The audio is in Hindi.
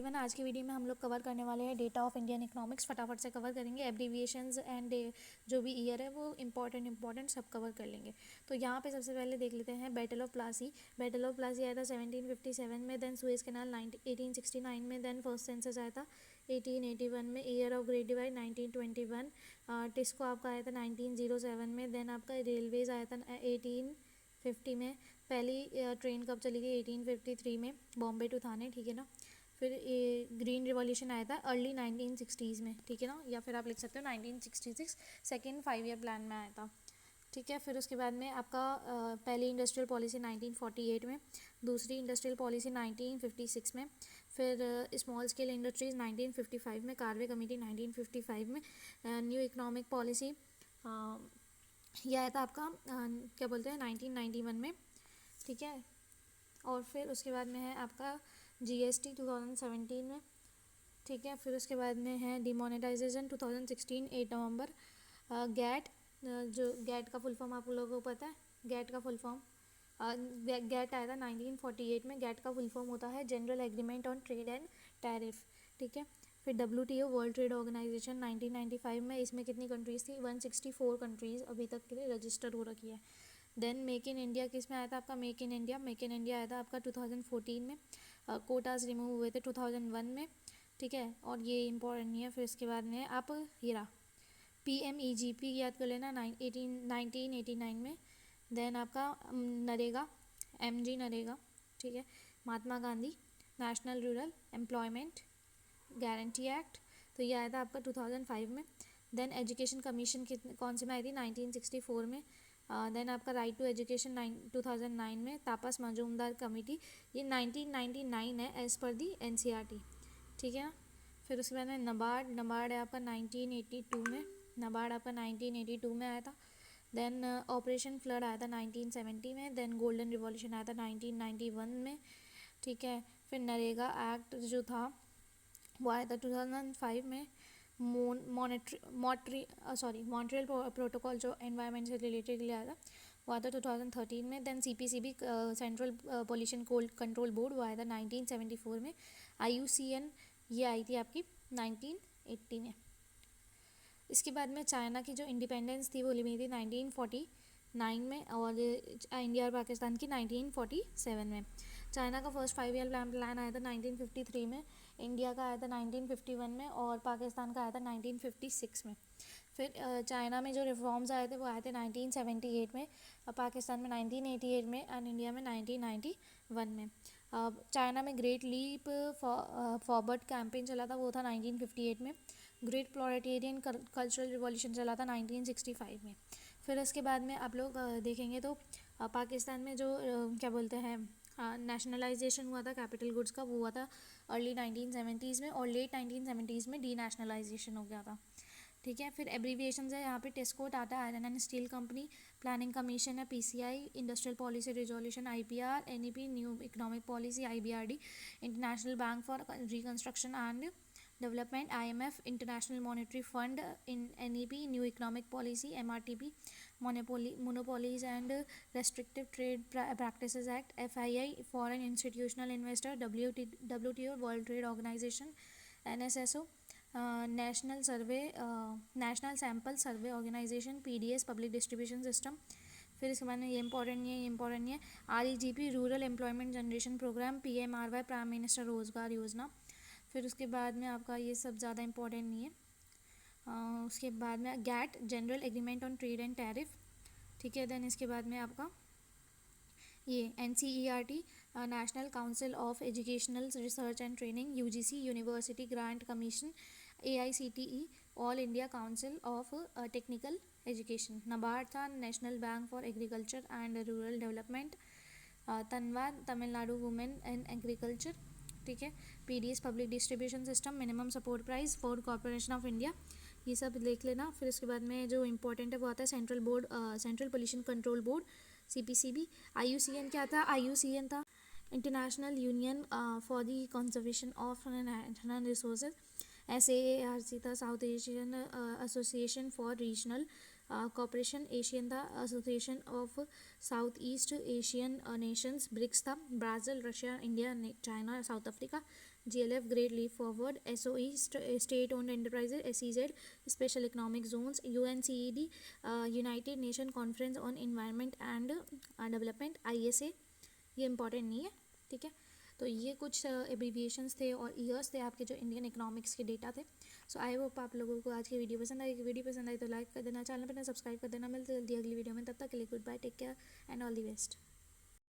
एवरीवन, आज की वीडियो में हम लोग कवर करने वाले हैं डेटा ऑफ इंडियन इकोनॉमिक्स। फटाफट से कवर करेंगे। एब्रीविएशंस एंड जो भी ईयर है वो इंपॉर्टेंट सब कवर कर लेंगे। तो यहाँ पे सबसे पहले देख लेते हैं battle of Plassey. Battle of Plassey आया था 1757 में, देन सुएज कैनाल 1869 में, देन फर्स्ट सेंसस आया था 1881 में, year of great divide 1921, TISCO आपका आया था 1907 में, देन आपका रेलवेज आया था 1850 में, पहली ट्रेन कब चली गई 1853 में, बॉम्बे टू थाने, ठीक है ना। फिर ग्रीन रिवॉल्यूशन आया था अर्ली 1960s में, ठीक है ना, या फिर आप लिख सकते हो 1966 सेकेंड 5 ईयर प्लान में आया था, ठीक है। फिर उसके बाद में आपका पहली इंडस्ट्रियल पॉलिसी 1948 में, दूसरी इंडस्ट्रियल पॉलिसी 1956 में, फिर स्मॉल स्केल इंडस्ट्रीज 1955 में, कार्वे कमेटी 1955 में, न्यू इकोनॉमिक पॉलिसी यह आया था आपका क्या बोलते हैं 1991 में, ठीक है। और फिर उसके बाद में है आपका जीएसटी 2017 में, ठीक है। फिर उसके बाद में है डिमोनेटाइजेशन 2016 8 नवंबर। गैट, जो गैट का फुल फॉर्म आप लोगों को पता है, गैट का फुल फॉर्म गैट आया था 1948 में। गैट का फुल फॉर्म होता है general agreement on trade and tariff, ठीक है। फिर डब्ल्यूटीओ वर्ल्ड ट्रेड ऑर्गेनाइजेशन 1995 में, इसमें कितनी कंट्रीज़ थी 164 कंट्रीज़ अभी तक के लिए रजिस्टर हो रखी है। देन मेक इन इंडिया किस में आया था आपका मेक इन इंडिया आया था आपका 2014 में। कोटास रिमूव हुए थे 2001 में, ठीक है, और ये इंपॉर्टेंट नहीं है। फिर इसके बाद में आप ये रहा PMEGP याद कर लेना 1989 में। देन आपका नरेगा MG नरेगा, ठीक है। Mahatma Gandhi National Rural Employment Guarantee Act, तो ये आया था आपका 2005 में। देन एजुकेशन कमीशन कौन से में आई थी 1964 में। देन आपका राइट टू एजुकेशन 2009 में, तापस मजूमदार कमेटी, ये 1999 है एज़ पर दी NCERT, ठीक है ना। फिर उसके बाद में नबार्ड है आपका 1982 में, नबार्ड आपका 1982 में आया था। देन ऑपरेशन फ्लड आया था 1970 में। देन गोल्डन रिवॉल्यूशन आया था 1991 में, ठीक है। फिर नरेगा एक्ट जो था वो आया था 2005 में। मॉन्ट्रियल प्रोटोकॉल जो एनवायरनमेंट से रिलेटेड आया था वो आया था 2013 में। Then CPCB central pollution control board वो आया था 1974 में। IUCN ये आई थी आपकी 1980 में। इसके बाद में चाइना की जो इंडिपेंडेंस थी वो मिली थी 1949 में, और इंडिया और पाकिस्तान की 1947 में। चाइना का फर्स्ट 5 ईयर प्लान आया था 1953 में, इंडिया का आया था 1951 में, और पाकिस्तान का आया था 1956 में। फिर चाइना में जो रिफॉर्म्स आए थे वो आए थे 1978 में, पाकिस्तान में 1988 में, एंड इंडिया में 1991 में। चाइना में ग्रेट लीप फॉरवर्ड कैंपेन चला था वो था 1958 में। ग्रेट प्रोलेटेरियन कल्चरल रिवॉल्यूशन चला था 1965 में। फिर इसके बाद में आप लोग देखेंगे तो पाकिस्तान में जो क्या बोलते हैं नेशनलाइजेशन हुआ था कैपिटल गुड्स का, वो हुआ था अर्ली 1970s में, और लेट 1970s में डी नेशनलाइजेशन हो गया था, ठीक है। फिर एब्रीविएशंस है यहाँ पे TISCO, Tata iron and steel company, planning commission है PCI, industrial policy resolution IPR, NEP new economic policy IBRD, international bank for reconstruction and development IMF, international monetary fund in NEP new economic policy MRTP, monopolies and restrictive trade practices act FII, foreign institutional investor WTO world trade organisation NSSO, national sample survey organisation PDS, public distribution system. फिर इसके बाद में ये इंपॉर्टेंट नहीं है REGP rural employment generation programme, PMRY prime minister रोजगार योजना। फिर उसके बाद में आपका ये सब ज़्यादा इंपॉर्टेंट नहीं है। उसके बाद में GATT general agreement on trade and tariff, ठीक है। देन इसके बाद में आपका ये NCERT national council of educational research and training, UGC university grant commission, AICTE all India council of technical education. NABARD था national bank for agriculture and rural development, तनवाद तमिलनाडु वुमेन इन एग्रीकल्चर, ठीक है। PDS public distribution system, minimum support price, food corporation of India, ये सब देख लेना। फिर उसके बाद में जो इंपॉर्टेंट है वो आता है Central pollution control Board CPCB। IUCN क्या था, IUCN था International Union for the Conservation of Natural Resources. SAARC था South Asian Association for Regional Cooperation. ASEAN था Association of South East Asian Nations. BRICS था Brazil, Russia, India, China, South Africa. GLF Great Leap Forward, SOE State Owned Enterprises, SEZ Special Economic Zones, UNCED United Nation Conference on Environment and Development, ISA, ये इंपॉर्टेंट नहीं है, ठीक है। तो ये कुछ एब्रीविएशंस थे और ईयर्स थे आपके जो इंडियन इकोनॉमिक्स के डेटा थे। सो आई होप आप लोगों को आज की वीडियो पसंद आई। वीडियो पसंद आई तो लाइक कर देना, चैनल पर सब्सक्राइब कर देना। मिलते जल्दी अगली वीडियो में, तब तक के लिए goodbye, take care and all the best.